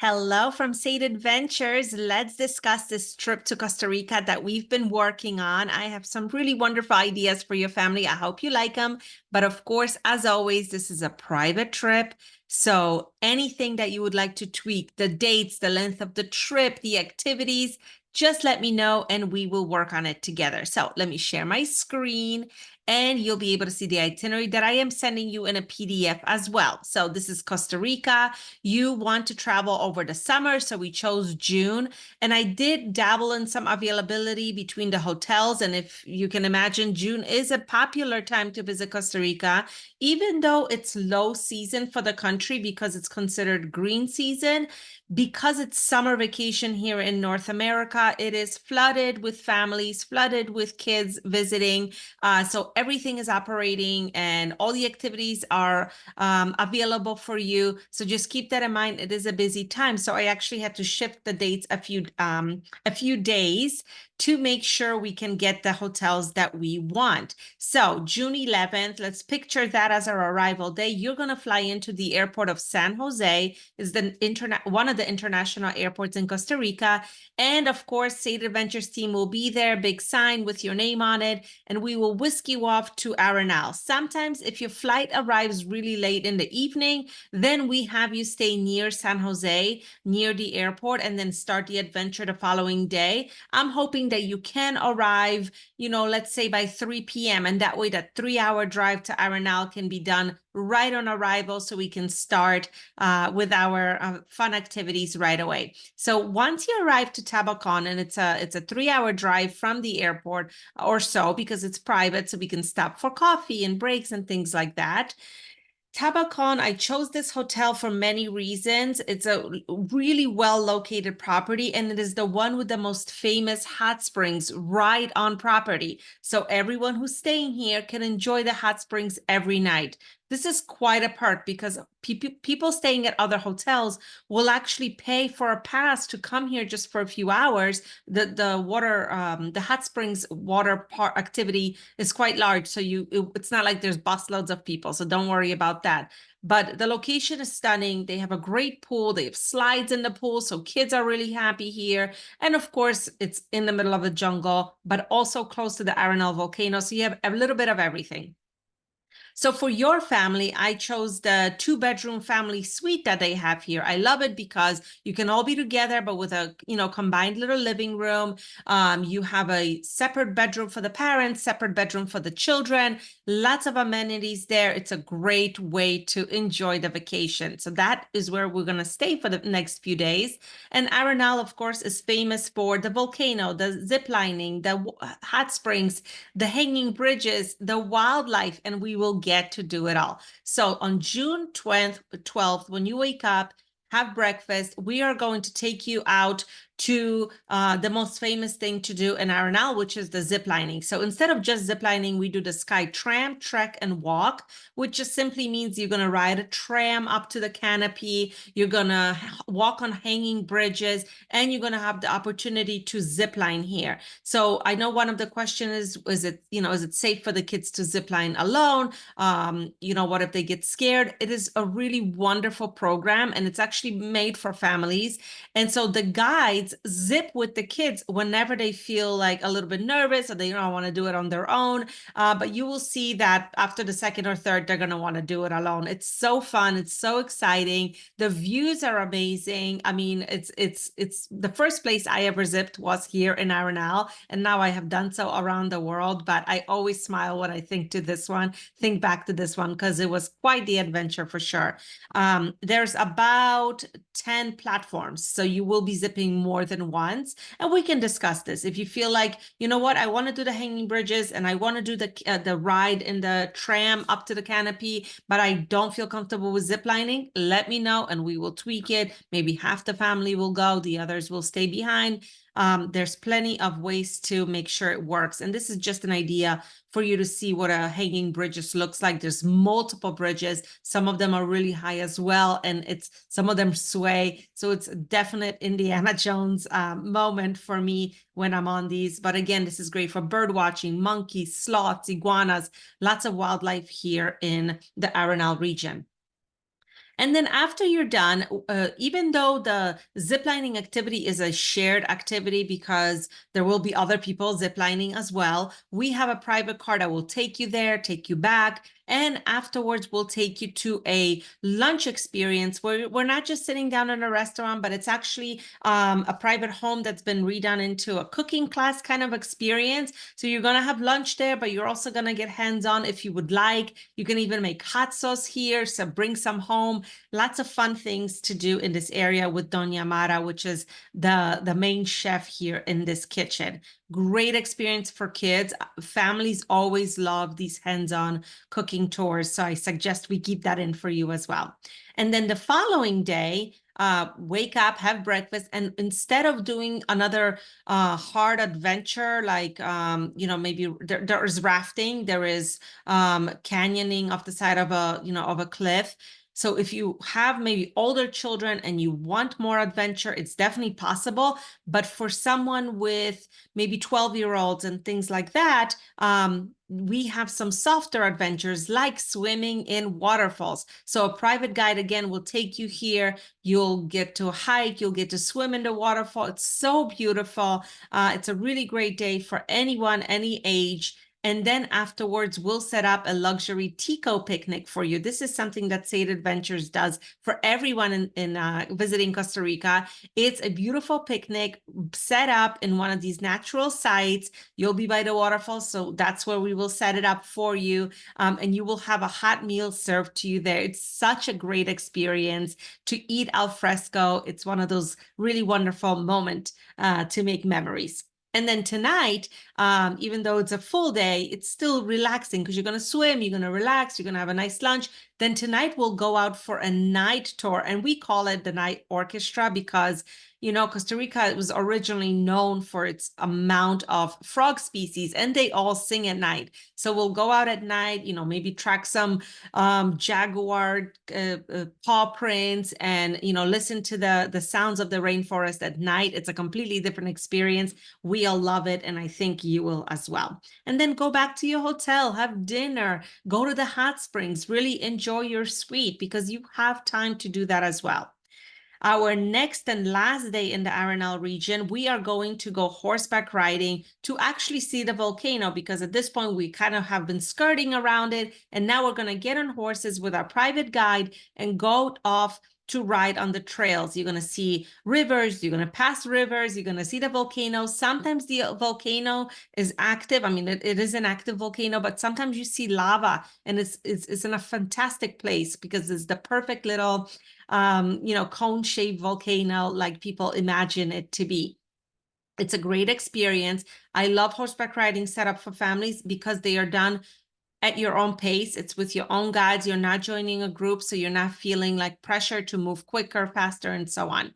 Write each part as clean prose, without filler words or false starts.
Hello from Sade Adventures. Let's discuss this trip to Costa Rica that we've been working on. I have some really wonderful ideas for your family. I hope you like them. But of course, as always, this is a private trip. So anything that you would like to tweak, the dates, the length of the trip, the activities, just let me know and we will work on it together. So let me share my screen and you'll be able to see the itinerary that I am sending you in a PDF as well. So this is Costa Rica. You want to travel over the summer, so we chose June. And I did dabble in some availability between the hotels. And if you can imagine, June is a popular time to visit Costa Rica, even though it's low season for the country because it's considered green season. Because it's summer vacation here in North America, it is flooded with families, flooded with kids visiting. So everything is operating and all the activities are available for you. So just keep that in mind. It is a busy time. So I actually had to shift the dates a few days to make sure we can get the hotels that we want. So June 11th, let's picture that as our arrival day. You're going to fly into the airport of San Jose, is one of the international airports in Costa Rica. And of course, State Adventures team will be there, big sign with your name on it, and we will whisk you off to Arenal. Sometimes if your flight arrives really late in the evening, then we have you stay near San Jose, near the airport, and then start the adventure the following day. I'm hoping that you can arrive, let's say by 3 p.m. And that way that 3-hour drive to Arenal can be done right on arrival so we can start with our fun activities right away. So once you arrive to Tabacon, and it's a 3-hour drive from the airport or so because it's private, so we can stop for coffee and breaks and things like that. Tabacon, I chose this hotel for many reasons. It's a really well-located property, and it is the one with the most famous hot springs right on property. So everyone who's staying here can enjoy the hot springs every night. This is quite a perk because people staying at other hotels will actually pay for a pass to come here just for a few hours. The hot springs water park activity is quite large, so it's not like there's busloads of people, so don't worry about that. But the location is stunning. They have a great pool. They have slides in the pool, so kids are really happy here. And of course, it's in the middle of the jungle, but also close to the Arenal volcano, so you have a little bit of everything. So for your family, I chose the 2-bedroom family suite that they have here. I love it because you can all be together, but with a combined little living room. You have a separate bedroom for the parents, separate bedroom for the children, lots of amenities there. It's a great way to enjoy the vacation. So that is where we're going to stay for the next few days. And Arenal, of course, is famous for the volcano, the zip lining, the hot springs, the hanging bridges, the wildlife, and we will get to do it all. So on June 12th, when you wake up, have breakfast, we are going to take you out to the most famous thing to do in Arenal, which is the zip lining. So instead of just zip lining, we do the sky tram, trek, and walk, which just simply means you're going to ride a tram up to the canopy, you're going to walk on hanging bridges, and you're going to have the opportunity to zip line here. So I know one of the questions is it safe for the kids to zip line alone? What if they get scared? It is a really wonderful program, and it's actually made for families. And so the guides zip with the kids whenever they feel like a little bit nervous or they don't want to do it on their own. But you will see that after the second or third, they're going to want to do it alone. It's so fun. It's so exciting. The views are amazing. I mean, it's the first place I ever zipped was here in Arenal, and now I have done so around the world. But I always smile when I think back to this one, because it was quite the adventure for sure. There's about 10 platforms, so you will be zipping more than once, and we can discuss this. If you feel like, you know what, I want to do the hanging bridges and I want to do the ride in the tram up to the canopy, but I don't feel comfortable with zip lining, let me know and we will tweak it. Maybe half the family will go, the others will stay behind. There's plenty of ways to make sure it works. And this is just an idea for you to see what a hanging bridges looks like. There's multiple bridges. Some of them are really high as well. And some of them sway. So it's a definite Indiana Jones moment for me when I'm on these. But again, this is great for bird watching, monkeys, sloths, iguanas, lots of wildlife here in the Arenal region. And then after you're done, even though the ziplining activity is a shared activity because there will be other people ziplining as well, we have a private car that will take you there, take you back, and afterwards we'll take you to a lunch experience where we're not just sitting down in a restaurant, but it's actually a private home that's been redone into a cooking class kind of experience. So you're going to have lunch there, but you're also going to get hands-on if you would like. You can even make hot sauce here, so bring some home. Lots of fun things to do in this area with Dona Mara, which is the main chef here in this kitchen. Great experience for kids. Families always love these hands-on cooking tours, so I suggest we keep that in for you as well. And then the following day, wake up, have breakfast, and instead of doing another hard adventure like maybe there is rafting, there is canyoning off the side of a cliff. So if you have maybe older children and you want more adventure, it's definitely possible. But for someone with maybe 12-year-olds and things like that, we have some softer adventures like swimming in waterfalls. So a private guide, again, will take you here. You'll get to hike, you'll get to swim in the waterfall. It's so beautiful. It's a really great day for anyone, any age. And then afterwards, we'll set up a luxury Tico picnic for you. This is something that Sade Adventures does for everyone in visiting Costa Rica. It's a beautiful picnic set up in one of these natural sites. You'll be by the waterfall, so that's where we will set it up for you. And you will have a hot meal served to you there. It's such a great experience to eat al fresco. It's one of those really wonderful moments to make memories. And then tonight, even though it's a full day, it's still relaxing because you're going to swim, you're going to relax, you're going to have a nice lunch. Then tonight we'll go out for a night tour, and we call it the night orchestra because, Costa Rica was originally known for its amount of frog species, and they all sing at night. So we'll go out at night, maybe track some jaguar paw prints and, listen to the sounds of the rainforest at night. It's a completely different experience. We all love it, and I think you will as well. And then go back to your hotel, have dinner, go to the hot springs, really enjoy your suite because you have time to do that as well. Our next and last day in the Arenal region, we are going to go horseback riding to actually see the volcano because at this point we kind of have been skirting around it. And now we're going to get on horses with our private guide and go off to ride on the trails. You're going to see rivers, you're going to pass rivers, you're going to see the volcano. Sometimes the volcano is active. I mean, it is an active volcano, but sometimes you see lava, and it's in a fantastic place because it's the perfect little cone-shaped volcano like people imagine it to be. It's a great experience. I love horseback riding set up for families because they are done at your own pace. It's with your own guides. You're not joining a group, so you're not feeling like pressure to move quicker, faster, and so on.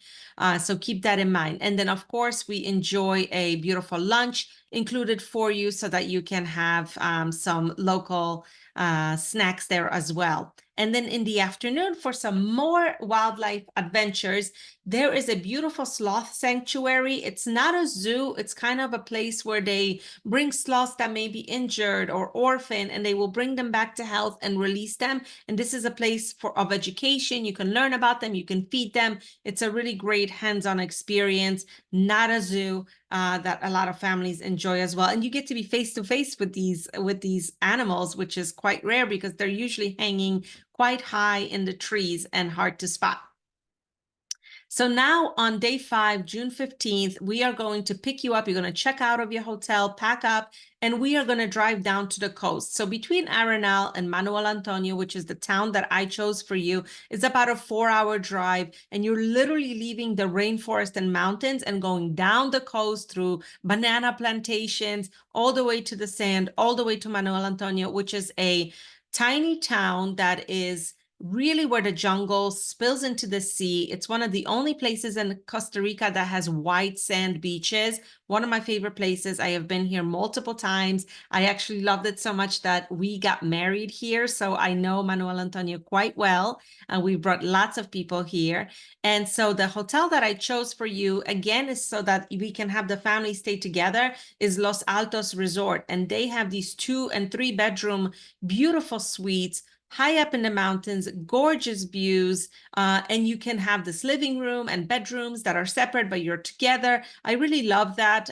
So keep that in mind. And then, of course, we enjoy a beautiful lunch included for you so that you can have some local snacks there as well. And then in the afternoon, for some more wildlife adventures, there is a beautiful sloth sanctuary. It's not a zoo. It's kind of a place where they bring sloths that may be injured or orphaned, and they will bring them back to health and release them. And this is a place of education. You can learn about them. You can feed them. It's a really great hands-on experience, not a zoo. That a lot of families enjoy as well. And you get to be face to face with these animals, which is quite rare because they're usually hanging quite high in the trees and hard to spot. So now on day 5, June 15th, we are going to pick you up. You're going to check out of your hotel, pack up, and we are going to drive down to the coast. So between Arenal and Manuel Antonio, which is the town that I chose for you, is about a 4-hour drive. And you're literally leaving the rainforest and mountains and going down the coast through banana plantations, all the way to the sand, all the way to Manuel Antonio, which is a tiny town that is really where the jungle spills into the sea. It's one of the only places in Costa Rica that has white sand beaches. One of my favorite places. I have been here multiple times. I actually loved it so much that we got married here. So I know Manuel Antonio quite well. And we brought lots of people here. And so the hotel that I chose for you, again, is so that we can have the family stay together, is Los Altos Resort. And they have these 2- and 3-bedroom beautiful suites, high up in the mountains, gorgeous views, and you can have this living room and bedrooms that are separate, but you're together. I really love that.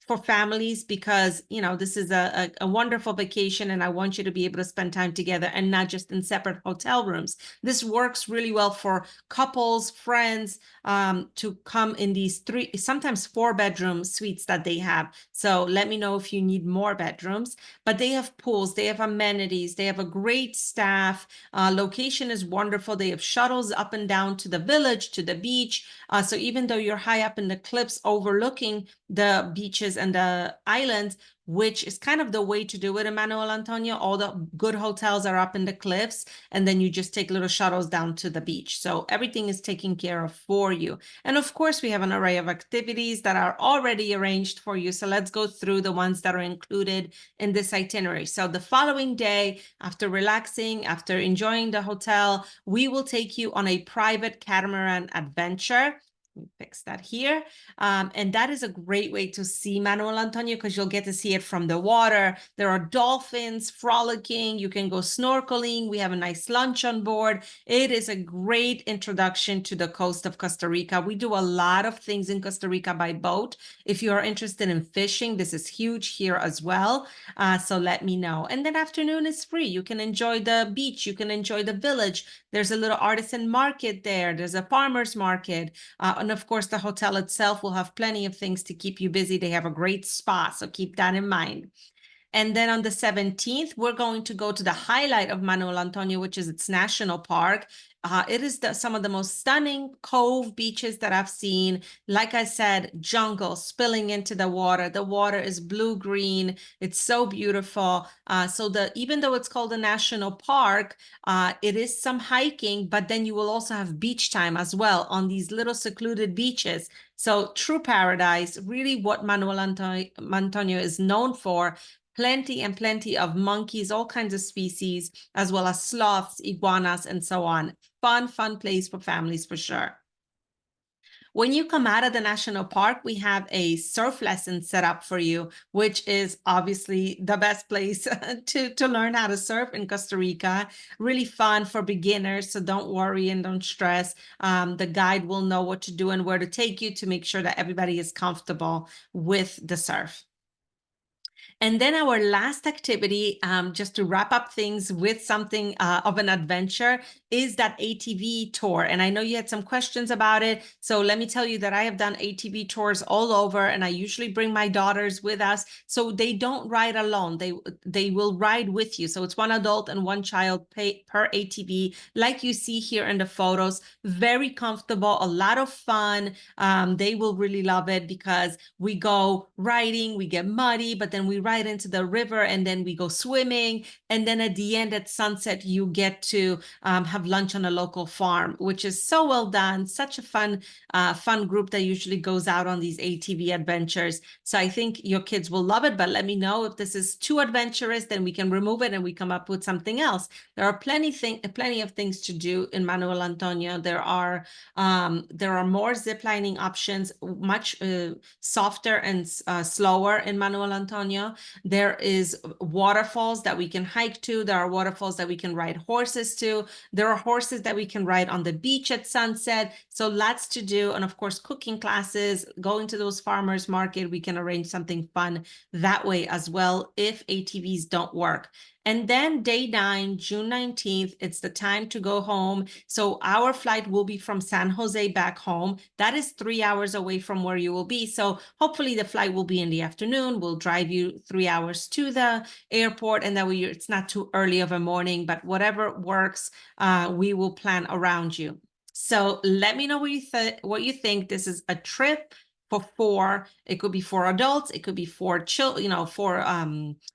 For families, because this is a wonderful vacation, and I want you to be able to spend time together and not just in separate hotel rooms. This works really well for couples, friends, to come in these 3, sometimes 4-bedroom suites that they have. So let me know if you need more bedrooms. But they have pools, they have amenities, they have a great staff. Location is wonderful. They have shuttles up and down to the village, to the beach. So even though you're high up in the cliffs overlooking the beaches and the islands, which is kind of the way to do it in Manuel Antonio, all the good hotels are up in the cliffs, and then you just take little shuttles down to the beach. So everything is taken care of for you. And of course, we have an array of activities that are already arranged for you. So let's go through the ones that are included in this itinerary. So the following day, after relaxing, after enjoying the hotel, we will take you on a private catamaran adventure. Let me fix that here. And that is a great way to see Manuel Antonio, because you'll get to see it from the water. There are dolphins frolicking. You can go snorkeling. We have a nice lunch on board. It is a great introduction to the coast of Costa Rica. We do a lot of things in Costa Rica by boat. If you are interested in fishing, this is huge here as well. So let me know. And then afternoon is free. You can enjoy the beach. You can enjoy the village. There's a little artisan market there. There's a farmer's market. And of course, the hotel itself will have plenty of things to keep you busy. They have a great spa, so keep that in mind. And then on the 17th, we're going to go to the highlight of Manuel Antonio, which is its national park. It is some of the most stunning cove beaches that I've seen. Like I said, jungle spilling into the water. The water is blue-green. It's so beautiful. Even though it's called a national park, it is some hiking, but then you will also have beach time as well on these little secluded beaches. So true paradise, really what Manuel Antonio is known for. Plenty and plenty of monkeys, all kinds of species, as well as sloths, iguanas, and so on. Fun place for families for sure. When you come out of the national park, we have a surf lesson set up for you, which is obviously the best place to learn how to surf in Costa Rica. Really fun for beginners, so don't worry and don't stress. The guide will know what to do and where to take you to make sure that everybody is comfortable with the surf. And then our last activity, just to wrap up things with something of an adventure, is that ATV tour. And I know you had some questions about it. So let me tell you that I have done ATV tours all over, and I usually bring my daughters with us. So they don't ride alone. They will ride with you. So it's one adult and one child per ATV, like you see here in the photos. Very comfortable, a lot of fun. They will really love it because we go riding, we get muddy, but then we ride into the river, and then we go swimming, and then at the end at sunset you get to have lunch on a local farm, which is so well done. Such a fun group that usually goes out on these ATV adventures. So I think your kids will love it, but let me know if this is too adventurous, then we can remove it and we come up with something else. There are plenty of things to do in Manuel Antonio. There are more ziplining options, much softer and slower in Manuel Antonio. There is waterfalls that we can hike to. There are waterfalls that we can ride horses to. There are horses that we can ride on the beach at sunset. So lots to do. And of course, cooking classes, going to those farmers market, we can arrange something fun that way as well if ATVs don't work. And then day 9, June 19th, it's the time to go home. So our flight will be from San Jose back home. That is 3 hours away from where you will be. So hopefully the flight will be in the afternoon. We'll drive you 3 hours to the airport, and that way it's not too early of a morning, but whatever works, we will plan around you. So let me know what you think. This is a trip for 4. It could be 4 adults. It could be 4 children, for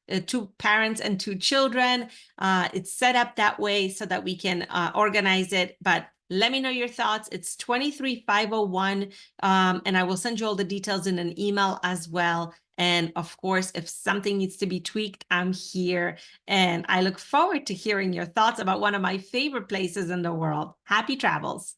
2 parents and 2 children. It's set up that way so that we can organize it. But let me know your thoughts. It's 23501, and I will send you all the details in an email as well. And of course, if something needs to be tweaked, I'm here. And I look forward to hearing your thoughts about one of my favorite places in the world. Happy travels.